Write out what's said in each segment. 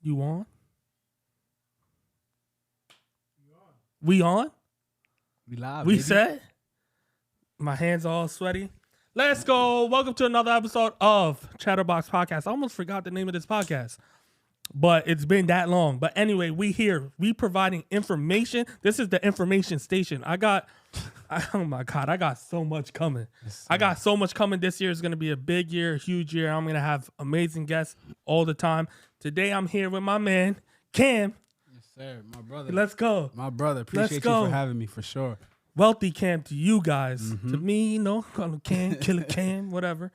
You on? We on? We live. We baby. set? My hands all sweaty. Let's go. Welcome to another episode of Chatterbox Podcast. I almost forgot the name of this podcast, but it's been that long. But anyway, we here. We providing information. This is the information station. Oh my God, I got so much coming. I got so much coming. This year is going to be a big year, a huge year. I'm going to have amazing guests all the time. Today, I'm here with my man, Cam. Yes, sir. My brother. Let's go. My brother. Appreciate you for having me, for sure. Wealthy Cam to you guys. To me, you know, call him Cam, Killer Cam, whatever.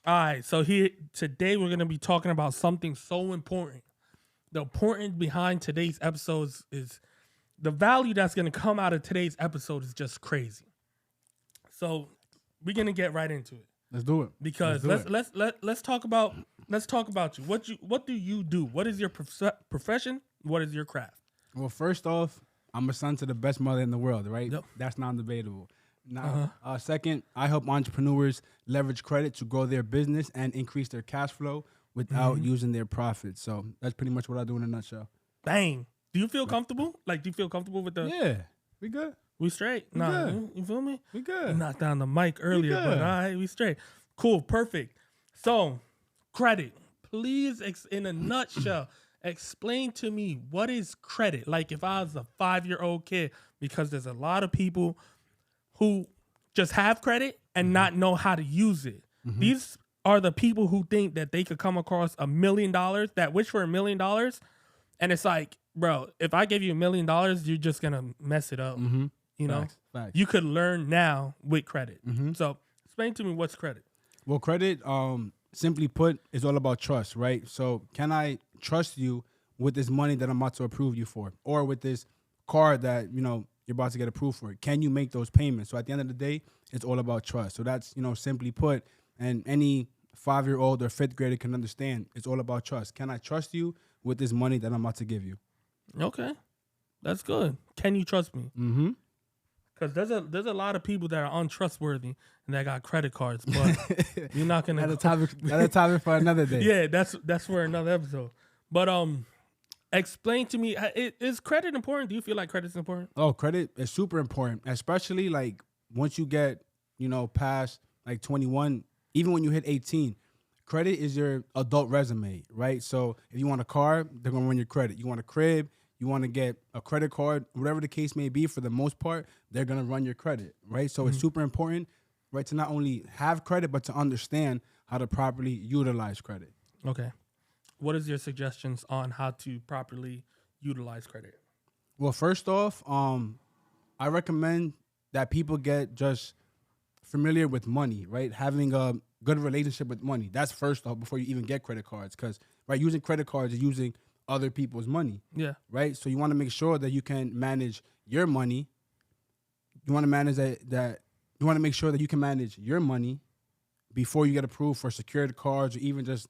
All right, so today we're going to be talking about something so important. The important behind today's episodes is the value that's going to come out of today's episode is just crazy. So we're going to get right into it. Let's do it. Because let's talk about you. What do you do? What is your profession? What is your craft? Well, first off, I'm a son to the best mother in the world, right? Yep. That's non-debatable. Now, second, I help entrepreneurs leverage credit to grow their business and increase their cash flow without using their profits. So that's pretty much what I do in a nutshell. Bang. Do you feel comfortable? Like, do you feel comfortable with the... Yeah, we good. We straight? We Nah, good. you feel me? We good. I knocked down the mic earlier, but all right, we straight. Cool, perfect. So, credit. Please, in a nutshell, explain to me what is credit? Like, if I was a 5-year-old kid, because there's a lot of people who just have credit and not know how to use it. These are the people who think that they could come across $1 million, that wish for $1 million, and it's like, bro, if I give you $1 million, you're just gonna mess it up. You know, Facts. you could learn now with credit. So, explain to me what's credit. Well, credit, simply put, is all about trust, right? So can I trust you with this money that I'm about to approve you for, or with this car that, you know, you're about to get approved for? Can you make those payments? So at the end of the day, it's all about trust. So that's, you know, simply put, and any 5-year-old or 5th grader can understand, it's all about trust. Can I trust you with this money that I'm about to give you? Okay, that's good. Can you trust me? Because there's a lot of people that are untrustworthy and that got credit cards, but you're not gonna. That's a topic for another day. Yeah, that's for another episode. But explain to me, is credit important? Do you feel like credit's important? Oh, credit is super important, especially like once you get, you know, past like 21, even when you hit 18. Credit is your adult resume, right? So if you want a car, they're gonna run your credit. You want a crib, you want to get a credit card, whatever the case may be, for the most part, they're gonna run your credit, right? So it's super important, right, to not only have credit, but to understand how to properly utilize credit. Okay. What is your suggestions on how to properly utilize credit? Well, first off, I recommend that people get just familiar with money, right? Having a good relationship with money. That's first off before you even get credit cards, because, right, using credit cards is using other people's money. Yeah. Right? So you want to make sure that you can manage your money. You want to manage that you want to make sure that you can manage your money before you get approved for secured cards or even just,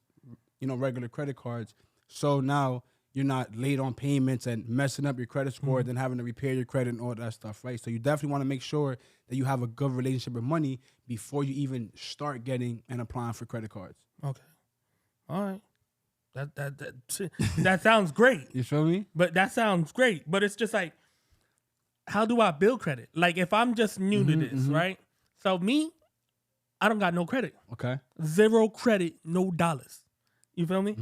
you know, regular credit cards. So now you're not late on payments and messing up your credit score, then having to repair your credit and all that stuff, right? So you definitely want to make sure that you have a good relationship with money before you even start getting and applying for credit cards. Okay. All right. That sounds great. You feel me? But that sounds great. But it's just like, how do I build credit? Like, if I'm just new to this, right? So me, I don't got no credit. Okay. 0 credit, no dollars. You feel me?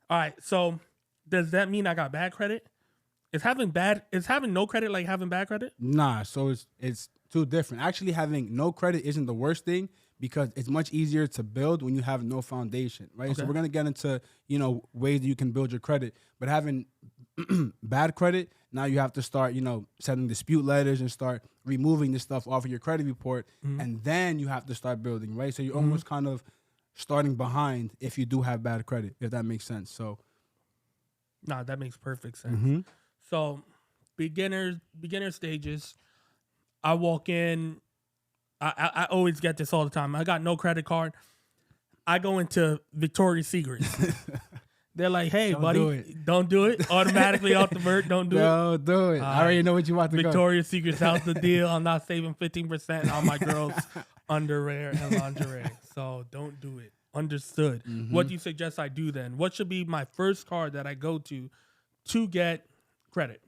All right. So does that mean I got bad credit? Is having no credit like having bad credit? Nah. So it's two different. Actually, having no credit isn't the worst thing, because it's much easier to build when you have no foundation, right? Okay. So we're going to get into, you know, ways that you can build your credit. But having bad credit, now you have to start, you know, sending dispute letters and start removing this stuff off of your credit report. And then you have to start building, right? So you're almost kind of starting behind if you do have bad credit, if that makes sense. So, Nah, that makes perfect sense. So beginner stages, I walk in, I always get this all the time. I got no credit card. I go into Victoria's Secret. They're like, hey, buddy, don't do it. Automatically off the vert, don't do it. Don't do it. I already know what you want to go. Victoria's Secret's out the deal. I'm not saving 15% on my girls' underwear and lingerie. So don't do it. Understood. What do you suggest I do then? What should be my first card that I go to get credit?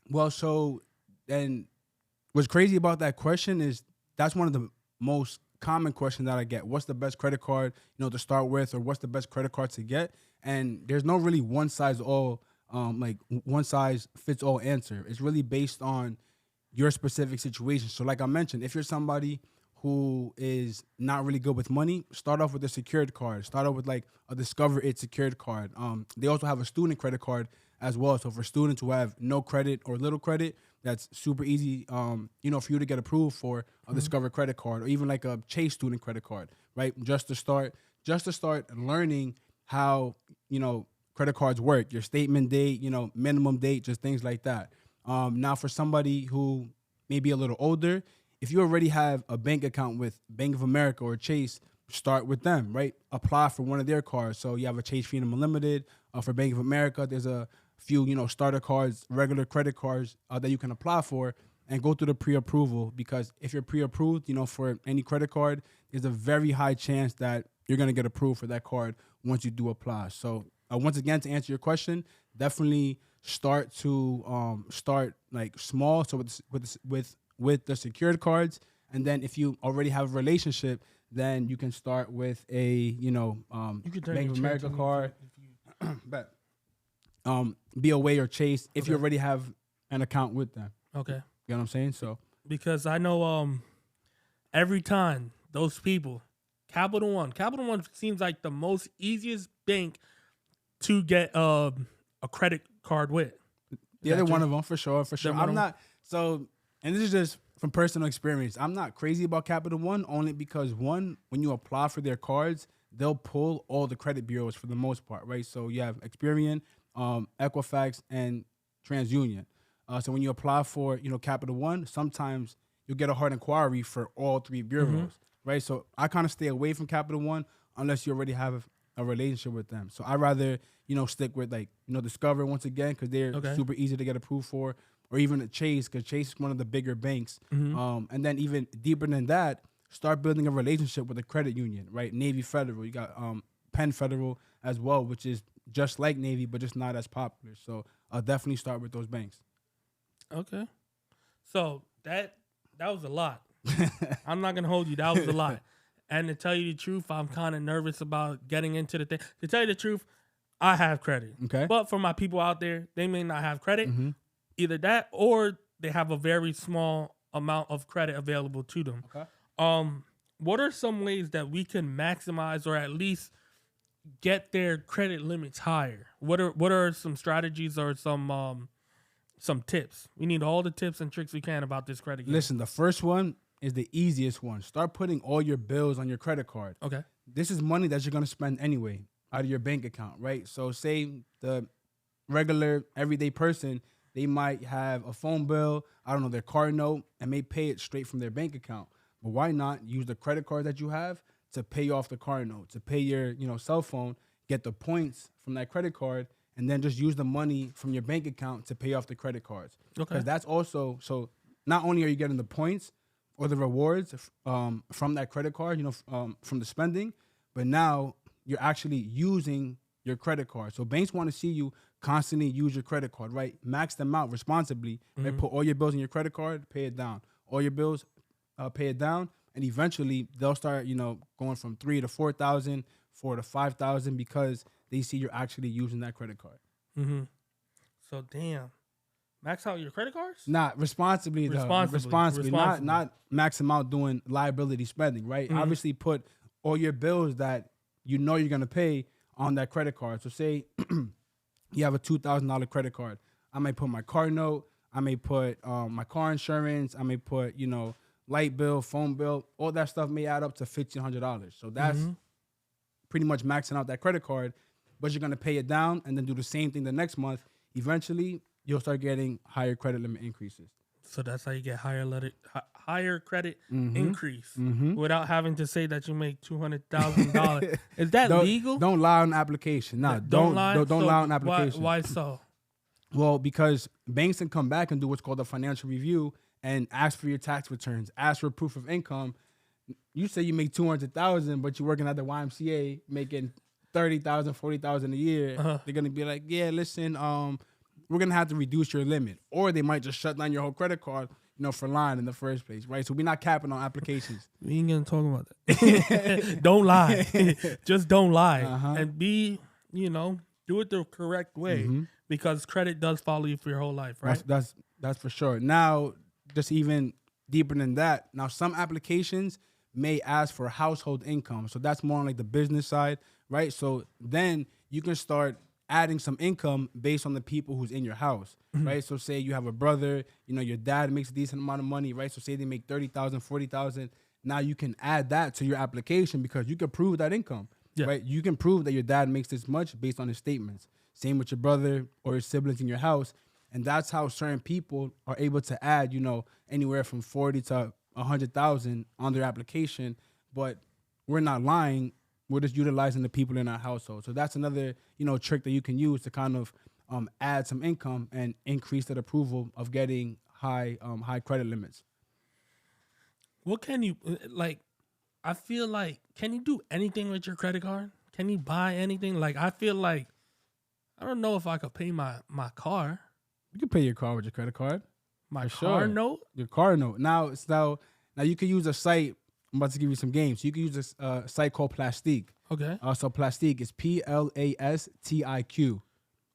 Well, so, and what's crazy about that question is that's one of the most common questions that I get. What's the best credit card, to start with, or what's the best credit card to get? And there's no really one size fits all answer. It's really based on your specific situation. So like I mentioned, if you're somebody who is not really good with money, start off with a secured card. Start off with like a Discover It secured card. They also have a student credit card as well. So for students who have no credit or little credit, that's super easy, for you to get approved for a Discover credit card, or even like a Chase student credit card, right? Just to start learning how, credit cards work, your statement date, minimum date, just things like that. Now for somebody who may be a little older, if you already have a bank account with Bank of America or Chase, start with them, right? Apply for one of their cards. So you have a Chase Freedom Unlimited. For Bank of America, there's a few, starter cards, regular credit cards that you can apply for, and go through the pre-approval, because if you're pre-approved, for any credit card, there's a very high chance that you're going to get approved for that card once you do apply. So once again, to answer your question, definitely start like small. So with the secured cards, and then if you already have a relationship, then you can start with a Bank of America card, but BOA or Chase if you already have an account with them. Okay, you know what I'm saying? So because I know every time those people, Capital One seems like the most easiest bank to get a credit card with. Yeah, they're one of them for sure. I'm not so. And this is just from personal experience. I'm not crazy about Capital One, only because, one, when you apply for their cards, they'll pull all the credit bureaus for the most part, right? So you have Experian, Equifax, and TransUnion. So when you apply for, Capital One, sometimes you'll get a hard inquiry for all three bureaus, right? So I kind of stay away from Capital One unless you already have a relationship with them. So I'd rather, stick with Discover once again, because they're super easy to get approved for. Or even a Chase, because Chase is one of the bigger banks. And then even deeper than that, start building a relationship with a credit union, right? Navy Federal. You got Penn Federal as well, which is just like Navy, but just not as popular. So I'll definitely start with those banks. Okay. So that was a lot. I'm not going to hold you. That was a lot. And to tell you the truth, I'm kind of nervous about getting into the thing. To tell you the truth, I have credit. Okay. But for my people out there, they may not have credit. Either that, or they have a very small amount of credit available to them. Okay. What are some ways that we can maximize, or at least get their credit limits higher? What are some strategies or some tips? We need all the tips and tricks we can about this credit game. Listen, the first one is the easiest one. Start putting all your bills on your credit card. Okay. This is money that you're going to spend anyway out of your bank account, right? So say the regular everyday person, they might have a phone bill, their car note, and may pay it straight from their bank account. But why not use the credit card that you have to pay off the car note, to pay your, cell phone, get the points from that credit card, and then just use the money from your bank account to pay off the credit cards. Okay. Because that's also, so not only are you getting the points or the rewards from that credit card, from the spending, but now you're actually using your credit card. So banks want to see you constantly use your credit card, right? Max them out responsibly. Right? Put all your bills in your credit card, pay it down. All your bills, pay it down, and eventually they'll start, going from 3 to 4,000, 4 to 5,000, because they see you're actually using that credit card. So damn, max out your credit cards? Not responsibly, though. Responsibly. Not max them out doing liability spending, right? Obviously, put all your bills that you're gonna pay on that credit card. So say you have a $2,000 credit card. I may put my car note. I may put my car insurance. I may put, light bill, phone bill. All that stuff may add up to $1,500. So that's pretty much maxing out that credit card. But you're going to pay it down and then do the same thing the next month. Eventually, you'll start getting higher credit limit increases. So that's how you get higher credit increase without having to say that you make $200,000. Is that legal? Don't lie on the application. No, don't lie. Don't lie on the application. Why so? Well, because banks can come back and do what's called a financial review and ask for your tax returns, ask for proof of income. you say you make 200,000, but you're working at the YMCA making 30,000, 40,000 a year. They're gonna be like, yeah, listen, we're gonna have to reduce your limit, or they might just shut down your whole credit card, for lying in the first place, right? So we're not capping on applications. We ain't gonna talk about that. Don't lie. Just don't lie, and be, do it the correct way, because credit does follow you for your whole life, right? That's for sure. Now, just even deeper than that, now some applications may ask for household income, so that's more on like the business side, right? So then you can start adding some income based on the people who's in your house, right? So say you have a brother, your dad makes a decent amount of money, right? So say they make 30,000, 40,000. Now you can add that to your application because you can prove that income, right? You can prove that your dad makes this much based on his statements. Same with your brother or your siblings in your house. And that's how certain people are able to add, anywhere from 40 to 100,000 on their application. But we're not lying. We're just utilizing the people in our household. So that's another, trick that you can use to kind of add some income and increase that approval of getting high credit limits. What can you, I feel like, can you do anything with your credit card? Can you buy anything? Like, I feel like, I don't know if I could pay my car. You can pay your car with your credit card. My car note? Your car note. Now you can use a site. I'm about to give you some games. You can use a site called Plastique. Okay. So Plastique is PLASTIQ.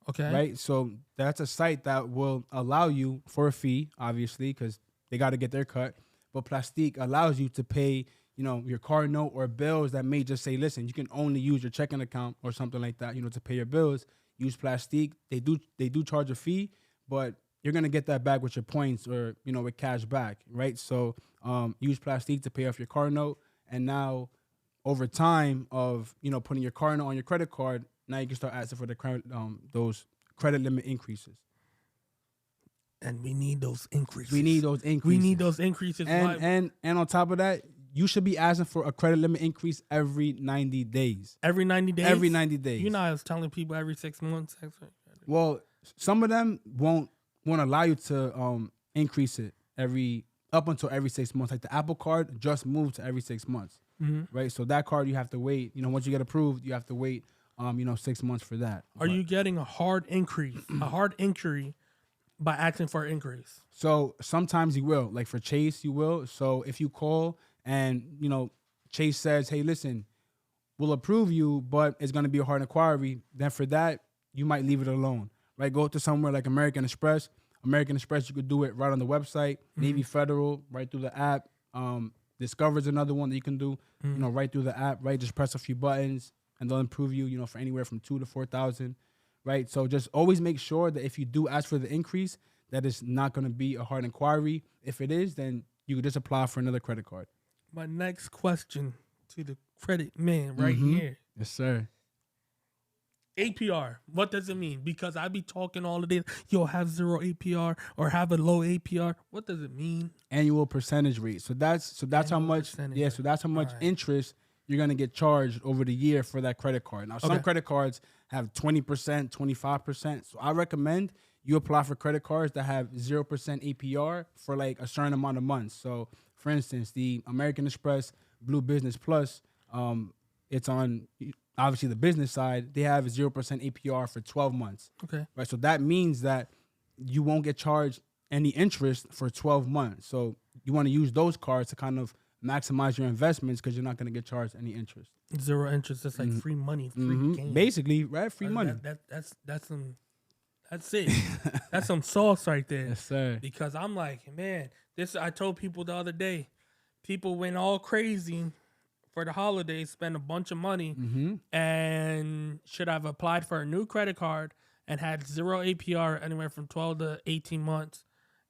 Okay. Right? So that's a site that will allow you for a fee, obviously, because they got to get their cut. But Plastique allows you to pay, your car note or bills that may just say, listen, you can only use your checking account or something like that, to pay your bills. Use Plastique. They do charge a fee, but you're gonna get that back with your points or with cash back, right? So use Plastique to pay off your car note, and now over time of putting your car note on your credit card, now you can start asking for the those credit limit increases. And we need those increases. We need those increases. And on top of that, you should be asking for a credit limit increase every 90 days. Every 90 days? Every 90 days. I was telling people every 6 months. Well, some of them won't allow you to increase it up until every 6 months. Like the Apple Card just moved to every 6 months, right? So that card you have to wait. Once you get approved, you have to wait, 6 months for that. Are you getting a hard increase, by asking for an increase? So sometimes you will. Like for Chase, you will. So if you call and Chase says, "Hey, listen, we'll approve you, but it's going to be a hard inquiry," then for that you might leave it alone. Right, go to somewhere like American Express. American Express, you could do it right on the website. Navy Federal, right through the app. Discover's another one that you can do, right through the app. Right, just press a few buttons, and they'll approve you, for anywhere from 2,000 to 4,000. Right, so just always make sure that if you do ask for the increase, that it's not going to be a hard inquiry. If it is, then you could just apply for another credit card. My next question to the credit man right here. Yes, sir. APR, what does it mean? Because I be talking all the day, have 0 APR or have a low APR. What does it mean? Annual percentage rate. So that's how much. Yeah, so that's how much interest you're gonna get charged over the year for that credit card. Now, some credit cards have 20%, 25%. So I recommend you apply for credit cards that have 0% APR for like a certain amount of months. So, for instance, the American Express Blue Business Plus, it's on obviously the business side. They have a 0% APR for 12 months. Okay. Right. So that means that you won't get charged any interest for 12 months. So you want to use those cards to kind of maximize your investments because you're not going to get charged any interest. 0 interest. That's like free money, free game. Basically, right? Free money. That's it. That's some sauce right there. Yes, sir. Because I'm like, man, I told people the other day, people went all crazy for the holidays, spent a bunch of money, and should have applied for a new credit card and had 0 APR anywhere from 12 to 18 months,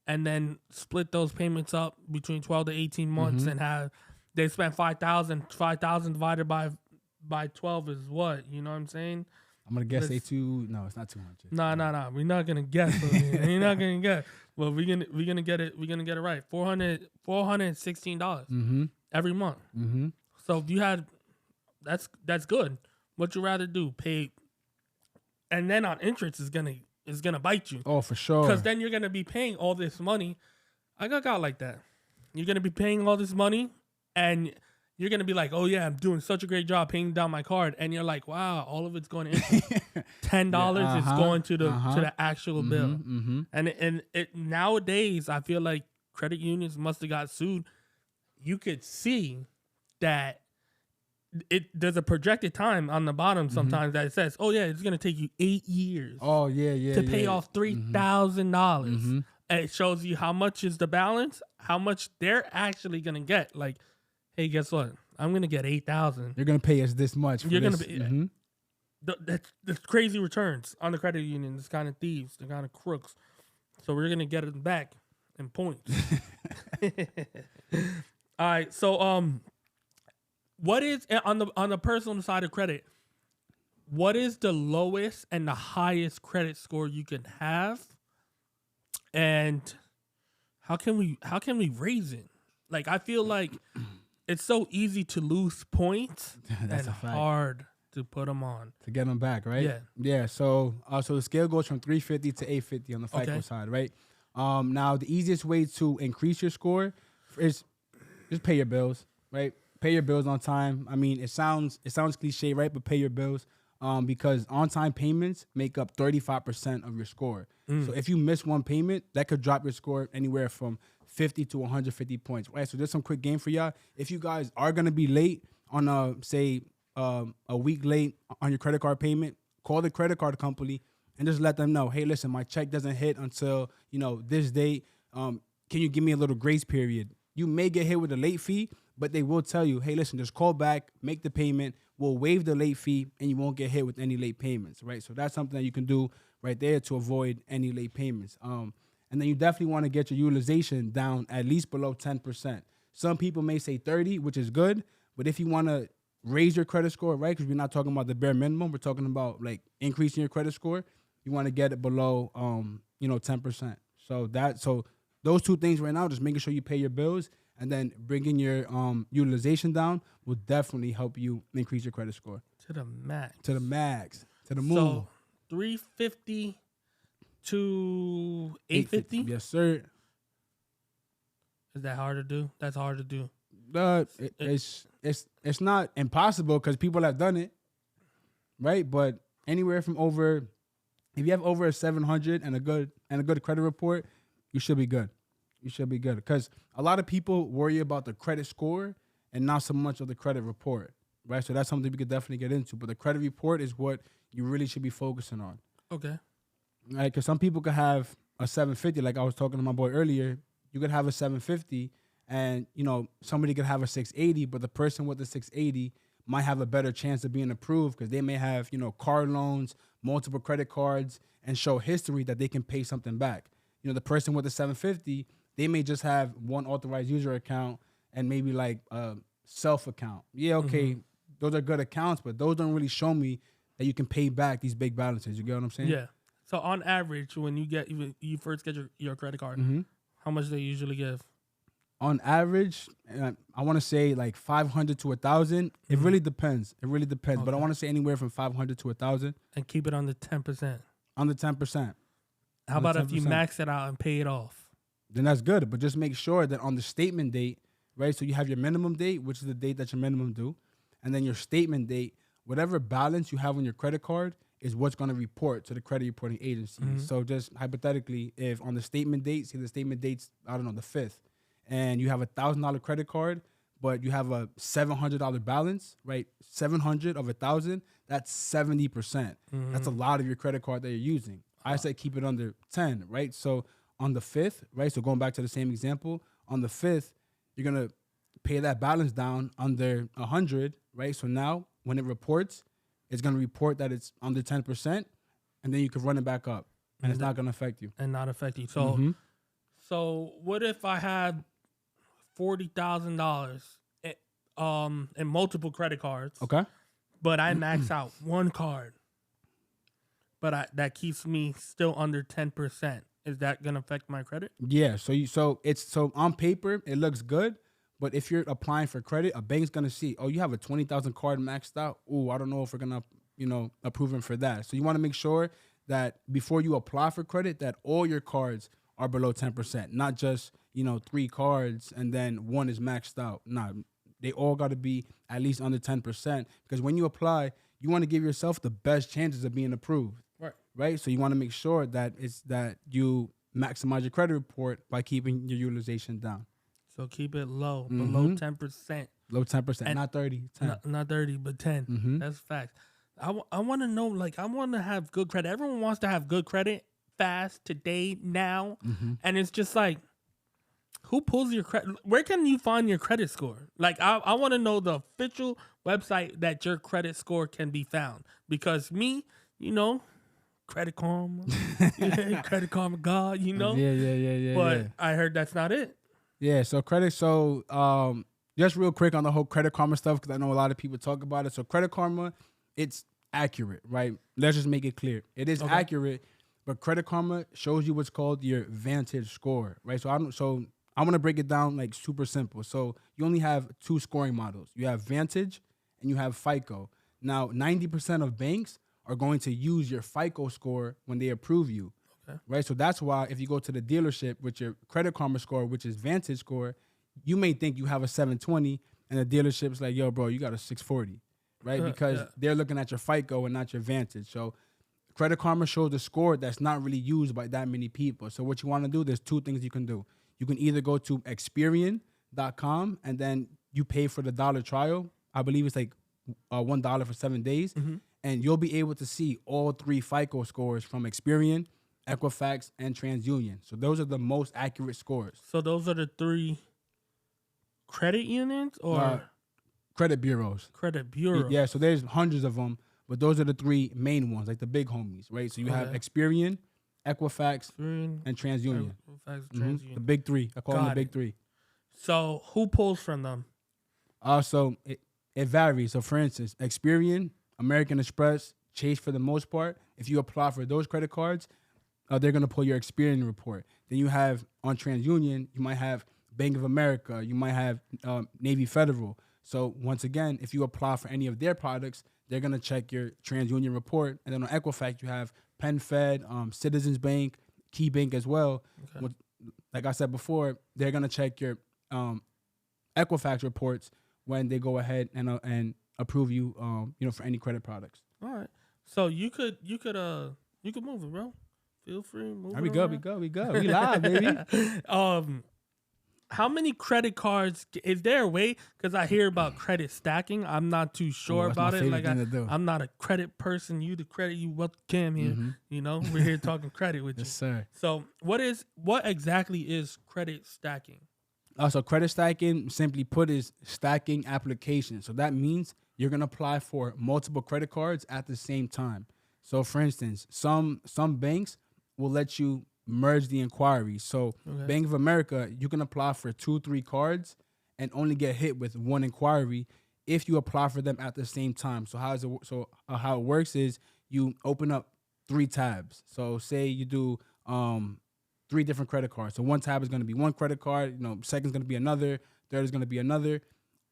and then split those payments up between 12 to 18 months and they spent $5,000. 5,000 divided by 12 is what? You know what I'm saying? I'm gonna guess no, it's not 200. No. We're not gonna guess. You're not gonna guess. Well, we're gonna get it. We're gonna get it right. $416 every month. So if you had, that's good. What you rather do? Pay, and then on interest is gonna bite you. Oh, for sure. Because then you're gonna be paying all this money. I got like that. You're gonna be paying all this money, and you're gonna be like, oh yeah, I'm doing such a great job paying down my card, and you're like, wow, all of it's going to interest. $10 is going to the actual bill, and it nowadays I feel like credit unions must have got sued. You could see that there's a projected time on the bottom sometimes that it says, oh yeah, it's gonna take you 8 years. Oh yeah, to pay off $3,000. And it shows you how much is the balance, how much they're actually gonna get. Like, hey, guess what? I'm gonna get 8,000. You're gonna pay us this much. You're gonna be that's crazy returns on the credit union. This kind of thieves, the kind of crooks. So we're gonna get it back in points. All right. So what is on the personal side of credit? What is the lowest and the highest credit score you can have, and how can we raise it? Like, I feel like it's so easy to lose points That's and a fact. hard to put them on. To get them back, right? Yeah. Yeah. So the scale goes from 350 to 850 on the FICO side, right? Now the easiest way to increase your score is just pay your bills, right? Pay your bills on time. I mean, it sounds cliche, right? But pay your bills. Because on-time payments make up 35% of your score. So if you miss one payment, that could drop your score anywhere from 50 to 150 points, right? So there's some quick game for y'all. If you guys are going to be late on a week late on your credit card payment, call the credit card company and just let them know, hey, listen, my check doesn't hit until, this date. Can you give me a little grace period? You may get hit with a late fee, but they will tell you, hey, listen, just call back, make the payment. We'll waive the late fee, and you won't get hit with any late payments, right? So that's something that you can do right there to avoid any late payments. And then you definitely want to get your utilization down at least below 10%. Some people may say 30, which is good, but if you want to raise your credit score, right, because we're not talking about the bare minimum, we're talking about like increasing your credit score, you want to get it below, 10%. So those two things right now, just making sure you pay your bills and then bringing your utilization down will definitely help you increase your credit score. To the max. To the max. To the moon. So 350 to 850? Yes, sir. Is that hard to do? That's hard to do. It's not impossible because people have done it, right? But anywhere from if you have over a 700 and a good credit report, you should be good. You should be good because a lot of people worry about the credit score and not so much of the credit report, right? So that's something we could definitely get into. But the credit report is what you really should be focusing on. Okay. Right? Because some people could have a 750, like I was talking to my boy earlier. You could have a 750 and, somebody could have a 680, but the person with the 680 might have a better chance of being approved because they may have, car loans, multiple credit cards, and show history that they can pay something back. The person with the 750, they may just have one authorized user account and maybe like a self account. Yeah, okay, those are good accounts, but those don't really show me that you can pay back these big balances. You get what I'm saying? Yeah. So on average, when you first get your credit card, how much do they usually give? On average, I want to say like 500 to 1,000. It really depends. Okay. But I want to say anywhere from 500 to 1,000. And keep it on the 10%. On the 10%. How about if you max it out and pay it off? Then that's good. But just make sure that on the statement date, right? So you have your minimum date, which is the date that your minimum due. And then your statement date, whatever balance you have on your credit card is what's going to report to the credit reporting agency. So just hypothetically, if on the statement date, say the statement date's, I don't know, the 5th, and you have a $1,000 credit card, but you have a $700 balance, right? 700 of 1,000, that's 70%. That's a lot of your credit card that you're using. I say keep it under 10, right? So on the 5th, right? So going back to the same example, on the 5th, you're going to pay that balance down under 100, right? So now when it reports, it's going to report that it's under 10%, and then you can run it back up, and it's not going to affect you. And not affect you. So, so what if I had $40,000 in multiple credit cards? Okay. But I max out one card, but that keeps me still under 10%. Is that gonna affect my credit? Yeah. So on paper it looks good, but if you're applying for credit, a bank's gonna see, oh, you have a 20,000 card maxed out. Oh, I don't know if we're gonna approve him for that. So you want to make sure that before you apply for credit, that all your cards are below 10%, not just 3 cards and then one is maxed out. Nah, they all got to be at least under 10%. Because when you apply, you want to give yourself the best chances of being approved. Right. So you want to make sure that you maximize your credit report by keeping your utilization down. So keep it low, below 10%. Low 10%, not 30. 10. Not 30, but 10. That's facts. I want to know, like, I want to have good credit. Everyone wants to have good credit fast, today, now. And it's just like, who pulls your credit? Where can you find your credit score? Like, I want to know the official website that your credit score can be found. Because me, Credit Karma, Credit Karma God, Yeah. But I heard that's not it. Yeah, so just real quick on the whole Credit Karma stuff, because I know a lot of people talk about it. So Credit Karma, it's accurate, right? Let's just make it clear. It is accurate, but Credit Karma shows you what's called your Vantage score, right? So I'm going to break it down like super simple. So you only have 2 scoring models. You have Vantage and you have FICO. Now, 90% of banks are going to use your FICO score when they approve you, right? So that's why if you go to the dealership with your Credit Karma score, which is Vantage score, you may think you have a 720 and the dealership's like, yo, bro, you got a 640, right? Because they're looking at your FICO and not your Vantage. So Credit Karma shows a score that's not really used by that many people. So what you want to do, there's 2 things you can do. You can either go to Experian.com and then you pay for the $1 trial. I believe it's like $1 for 7 days. And you'll be able to see all 3 FICO scores from Experian, Equifax, and TransUnion. So those are the most accurate scores. So those are the 3 credit unions or credit bureaus? Credit bureau. Yeah, so there's hundreds of them, but those are the 3 main ones, like the big homies, right? So you have Experian, Equifax, and TransUnion. TransUnion. The big 3. I call them the big 3. So who pulls from them? So it varies. So for instance, Experian, American Express, Chase, for the most part, if you apply for those credit cards, they're going to pull your Experian report. Then you have on TransUnion, you might have Bank of America, you might have Navy Federal. So once again, if you apply for any of their products, they're going to check your TransUnion report. And then on Equifax, you have PenFed, Citizens Bank, Key Bank as well. Okay. Like I said before, they're going to check your Equifax reports when they go ahead and approve you, for any credit products. All right. So you could move it, bro. Feel free. Move it. We go. We live, baby. How many credit cards? Is there a way? Because I hear about credit stacking. I'm not too sure about it. Like I'm not a credit person. You the credit. You what Cam here? We're here talking credit with you. Yes, sir. So what exactly is credit stacking? So credit stacking, simply put, is stacking applications. So that means you're gonna apply for multiple credit cards at the same time. So for instance, some banks will let you merge the inquiries. So Bank of America, you can apply for 2-3 cards and only get hit with 1 inquiry if you apply for them at the same time. So how it works is you open up 3 tabs. So say you do 3 different credit cards. So one tab is going to be one credit card, second's going to be another, third is going to be another.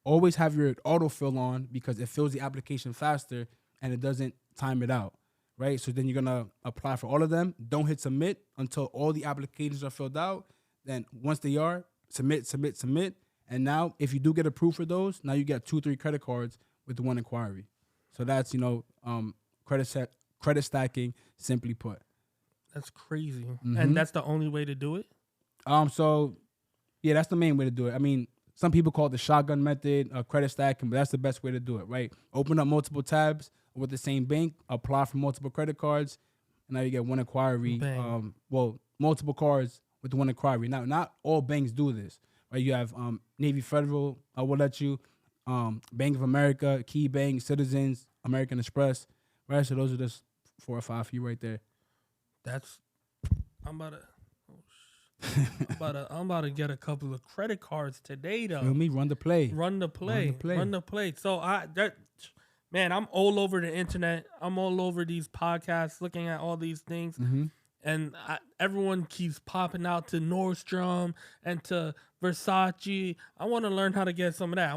Always have your autofill on because it fills the application faster and it doesn't time it out, right? So then you're going to apply for all of them. Don't hit submit until all the applications are filled out. Then once they are, submit. And now if you do get approved for those, now you get 2-3 credit cards with 1 inquiry. So that's, credit stacking, simply put. That's crazy. And that's the only way to do it? So, yeah, that's the main way to do it. I mean, some people call it the shotgun method, credit stacking, but that's the best way to do it, right? Open up multiple tabs with the same bank, apply for multiple credit cards, and now you get 1 inquiry. Multiple cards with 1 inquiry. Now, not all banks do this, right? You have Navy Federal, will let you, Bank of America, Key Bank, Citizens, American Express, right? So those are just 4 or 5 for you right there. I'm about to get a couple of credit cards today, though. Feel me? Run the play. So I'm all over the internet. I'm all over these podcasts, looking at all these things, and everyone keeps popping out to Nordstrom and to Versace. I want to learn how to get some of that.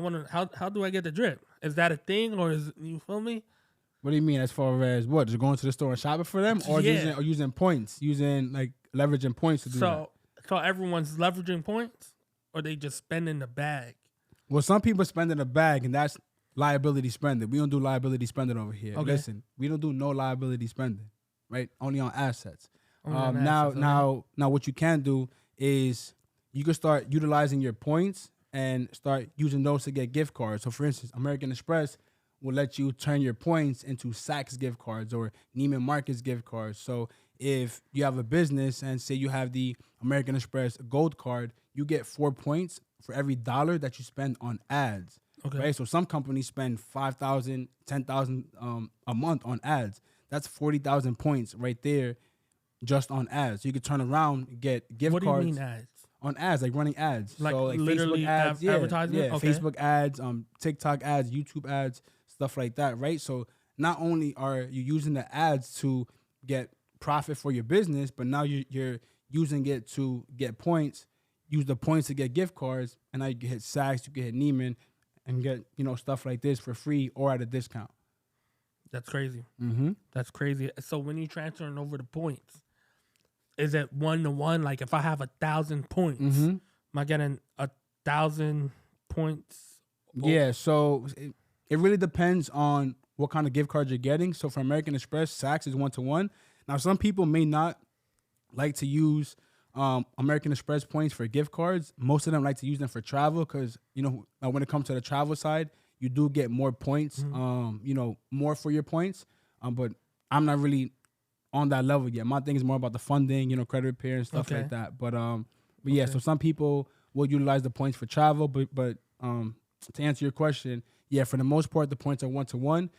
How do I get the drip? Is that a thing, or you feel me? What do you mean as far as what? Just going to the store and shopping for them? Or using points? Using like leveraging points to do that? So everyone's leveraging points, or they just spending the bag? Well, some people spend in a bag, and that's liability spending. We don't do liability spending over here. Okay. Listen, we don't do no liability spending, right? Only on assets. Only on Now, assets, okay. now, what you can do is you can start utilizing your points and start using those to get gift cards. So, for instance, American Express will let you turn your points into Saks gift cards or Neiman Marcus gift cards. So, if you have a business and say you have the American Express Gold Card, you get 4 points for every dollar that you spend on ads. Okay. Right? So some companies spend $5,000, $10,000 a month on ads. That's 40,000 points right there just on ads. So you could turn around and get gift cards. What do you mean ads? On ads, like running ads. Like, so like literally Facebook ads, advertisement? Yeah, Okay. Facebook ads, TikTok ads, YouTube ads, stuff like that, right? So not only are you using the ads to get profit for your business, but now you're using it to get points. Use the points to get gift cards, and now you can hit Saks, you can hit Neiman, and get stuff like this for free or at a discount. That's crazy. Mm-hmm. That's crazy. So when you transferring over the points, is it 1-to-1? Like if I have 1,000 points, Mm-hmm. am I getting 1,000 points? Yeah, so it really depends on what kind of gift card you're getting. So for American Express, Saks is 1-to-1. Now, some people may not like to use American Express points for gift cards. Most of them like to use them for travel because, when it comes to the travel side, you do get more points, more for your points. But I'm not really on that level yet. My thing is more about the funding, credit repair and stuff like that. But yeah, so some people will utilize the points for travel, but to answer your question, yeah, for the most part, the points are 1-to-1.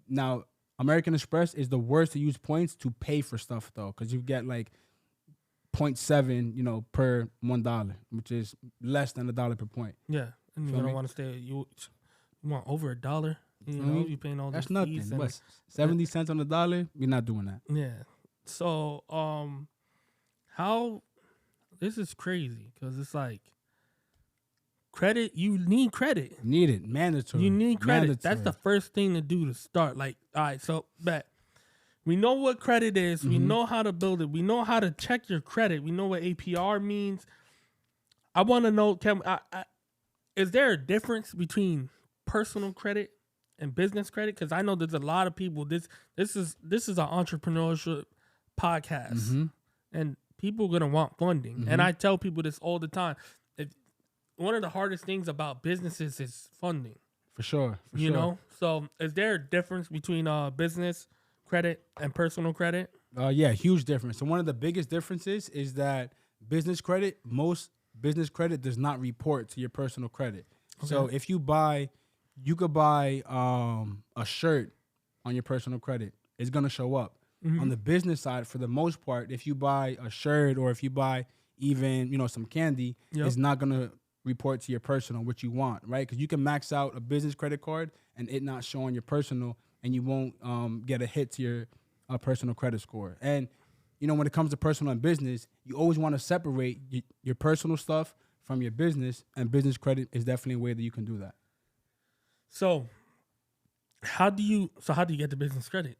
Now, American Express is the worst to use points to pay for stuff though, because you get like 0.7, per $1, which is less than $1 per point. Yeah, and you don't want to stay. You want over $1. You paying all that's these nothing. fees. What, 70 cents on the dollar? We're not doing that. Yeah. So, how? This is crazy because it's like credit. You need credit. Need it. Mandatory. You need credit. Mandatory. That's the first thing to do to start. Like, all right, so bet. We know what credit is. We know how to build it. We know how to check your credit. We know what APR means. I want to know, is there a difference between personal credit and business credit? Because I know there's a lot of people. This is an entrepreneurship podcast, and people are gonna want funding. And I tell people this all the time. One of the hardest things about businesses is funding. For sure. You know? So is there a difference between business credit and personal credit? Yeah, huge difference. So one of the biggest differences is that most business credit does not report to your personal credit. Okay. So if you could buy a shirt on your personal credit, it's gonna show up. On the business side, for the most part, if you buy a shirt or if you buy even some candy, it's not gonna report to your personal, what you want, right? Because you can max out a business credit card and it not show on your personal, and you won't get a hit to your personal credit score. And when it comes to personal and business, you always want to separate your personal stuff from your business, and business credit is definitely a way that you can do that. So how do you get the business credit?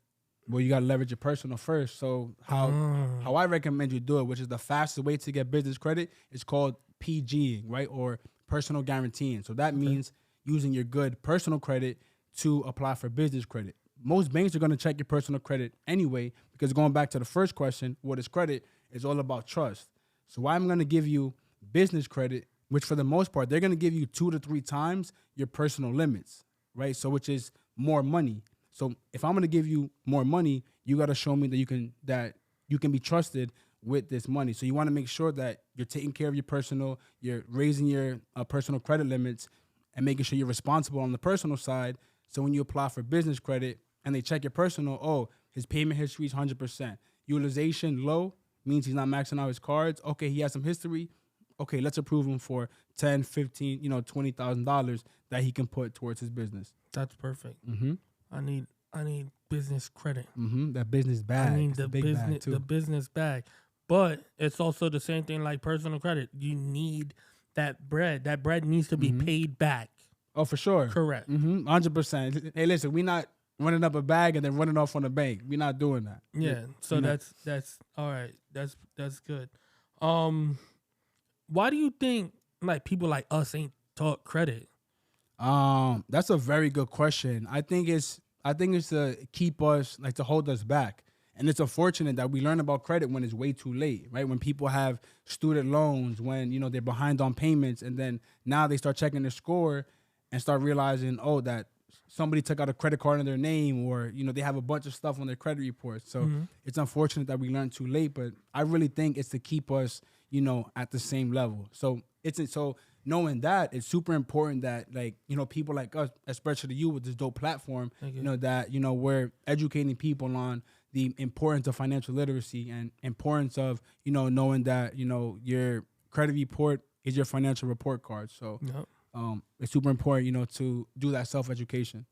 Well, you got to leverage your personal first. So how I recommend you do it, which is the fastest way to get business credit, is called PGing, right? Or personal guaranteeing. So that means using your good personal credit to apply for business credit. Most banks are going to check your personal credit anyway, because going back to the first question, what is credit? It's all about trust. So I'm going to give you business credit, which for the most part, they're going to give you 2 to 3 times your personal limits, right? So which is more money. So if I'm going to give you more money, you got to show me that you can be trusted with this money. So you want to make sure that you're taking care of your personal, you're raising your personal credit limits, and making sure you're responsible on the personal side. So when you apply for business credit and they check your personal, his payment history is 100%. Utilization low means he's not maxing out his cards. Okay, he has some history. Okay, let's approve him for $10, $15, $20,000 that he can put towards his business. That's perfect. Mm-hmm. I need business credit. Mm-hmm. That business bag. I need the business bag. But it's also the same thing like personal credit. You need that bread. That bread needs to be paid back. Oh, for sure. Correct. 100%. Hey, listen, we're not running up a bag and then running off on the bank. We're not doing that. Yeah. So that's all right. That's good. Why do you think like people like us ain't taught credit? That's a very good question. I think it's to keep us, like, to hold us back. And it's unfortunate that we learn about credit when it's way too late, right? When people have student loans, when, they're behind on payments, and then now they start checking their score and start realizing, oh, that somebody took out a credit card in their name, or, they have a bunch of stuff on their credit reports. So it's unfortunate that we learn too late, but I really think it's to keep us, at the same level. So knowing that, it's super important that, like, people like us, especially you with this dope platform, that, we're educating people on the importance of financial literacy and importance of, knowing that, your credit report is your financial report card. So it's super important, to do that self-education.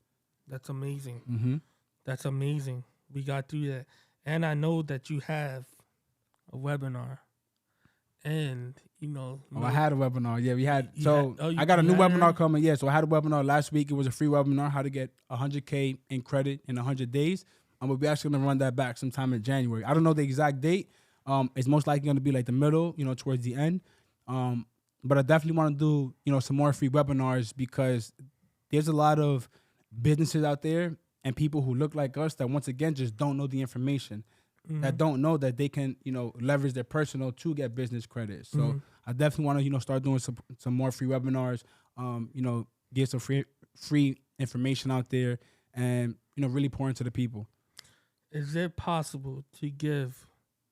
That's amazing. Mm-hmm. That's amazing. We got through that. And I know that you have a webinar. And, I had a webinar. Yeah, we had. I got a new webinar coming. Yeah, so I had a webinar last week. It was a free webinar, how to get 100K in credit in 100 days. We're actually going to run that back sometime in January. I don't know the exact date. It's most likely going to be like the middle, towards the end. But I definitely want to do, some more free webinars, because there's a lot of businesses out there and people who look like us that, once again, just don't know the information. That don't know that they can, leverage their personal to get business credit. So I definitely want to, start doing some more free webinars, get some free information out there, and, really pour into the people. Is it possible to give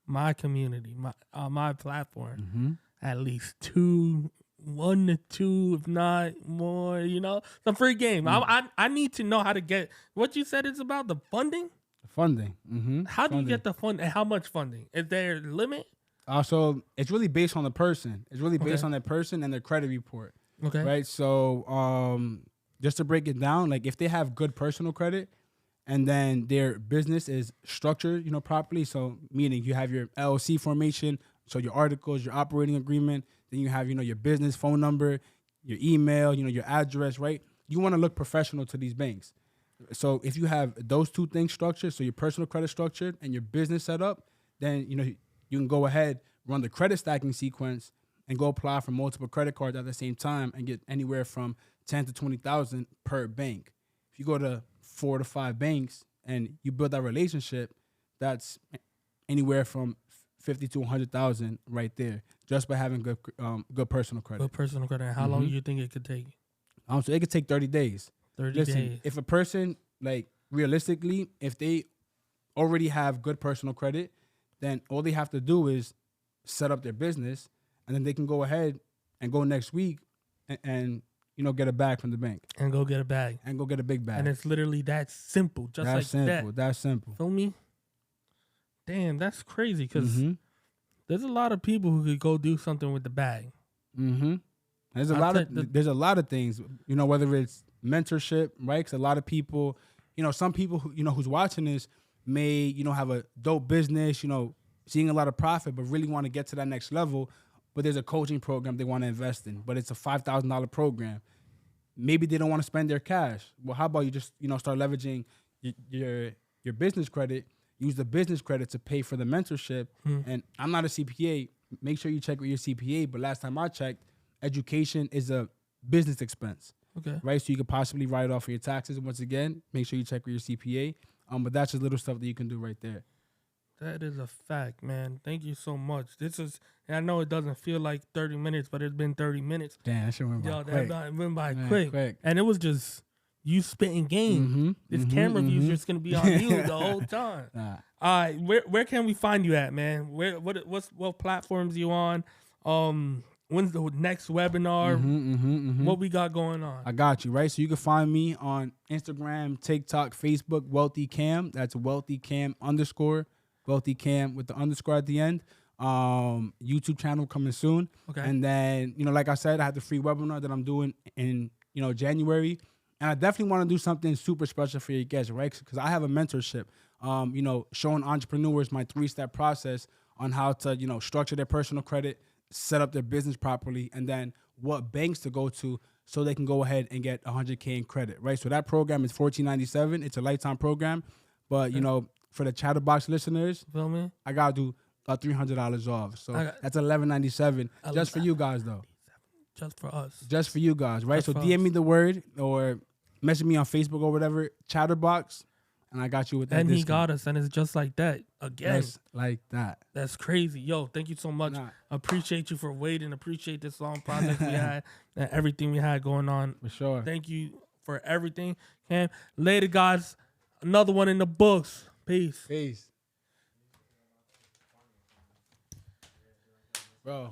my community, my platform, at least 1 to 2, if not more, some free game? I need to know how to get what you said. It's about the funding. Funding. Mm-hmm. How do you get the fund, and how much funding? Is there a limit? So it's really based on the person. It's really based on that person and their credit report. Okay. Right. So just to break it down, like, if they have good personal credit and then their business is structured, properly. So meaning you have your LLC formation, so your articles, your operating agreement, then you have, your business phone number, your email, your address, right? You want to look professional to these banks. So if you have those two things structured, so your personal credit structured and your business set up, then, you can go ahead, run the credit stacking sequence, and go apply for multiple credit cards at the same time and get anywhere from 10 to 20,000 per bank. If you go to 4 to 5 banks and you build that relationship, that's anywhere from 50 to 100,000 right there, just by having good personal credit. Good personal credit. How long do you think it could take? So it could take 30 days. 30 days. If a person, like, realistically, if they already have good personal credit, then all they have to do is set up their business, and then they can go ahead and go next week and get a bag from the bank. And go get a bag. And go get a big bag. And it's literally that simple. That's simple. That's simple. Feel me? Damn, that's crazy, because there's a lot of people who could go do something with the bag. Mm-hmm. There's a lot of things, whether it's mentorship, right? Because a lot of people, some people who, who's watching this may, have a dope business, seeing a lot of profit, but really want to get to that next level. But there's a coaching program they want to invest in, but it's a $5,000 program. Maybe they don't want to spend their cash. Well, how about you just, start leveraging your business credit, use the business credit to pay for the mentorship. And I'm not a CPA. Make sure you check with your CPA. But last time I checked, education is a business expense. Okay. Right. So you could possibly write it off for your taxes. Once again, make sure you check with your CPA. But that's just little stuff that you can do right there. That is a fact, man. Thank you so much. And I know it doesn't feel like 30 minutes, but it's been 30 minutes. Damn, that shit went by quick. That went by quick. And it was just you spitting game. This camera view is just gonna be on you the whole time. All right, where can we find you at, man? What platforms you on? When's the next webinar? What we got going on? I got you, right? So you can find me on Instagram, TikTok, Facebook, Wealthy Cam. That's Wealthy Cam _, Wealthy Cam with the underscore at the end. YouTube channel coming soon. Okay. And then, like I said, I have the free webinar that I'm doing in, January. And I definitely want to do something super special for you guys, right? Because I have a mentorship, showing entrepreneurs my 3-step process on how to, structure their personal credit, set up their business properly, and then what banks to go to so they can go ahead and get 100K in credit, right? So that program is $14.97. It's a lifetime program. But, for the Chatterbox listeners, feel me? I got to do $300 off. So that's $11.97 just for you guys, though. just for us. Just for you guys, right? Just So for DM us. me the word or message me on Facebook or whatever, Chatterbox, and I got you with that And he discount. got us, and it's just like that again. Just like that. That's crazy. Yo, thank you so much. Nah. Appreciate you for waiting. Appreciate this long project we had and everything we had going on. For sure. Thank you for everything. Cam. Later, guys. Another one in the books. Peace. Peace. Bro.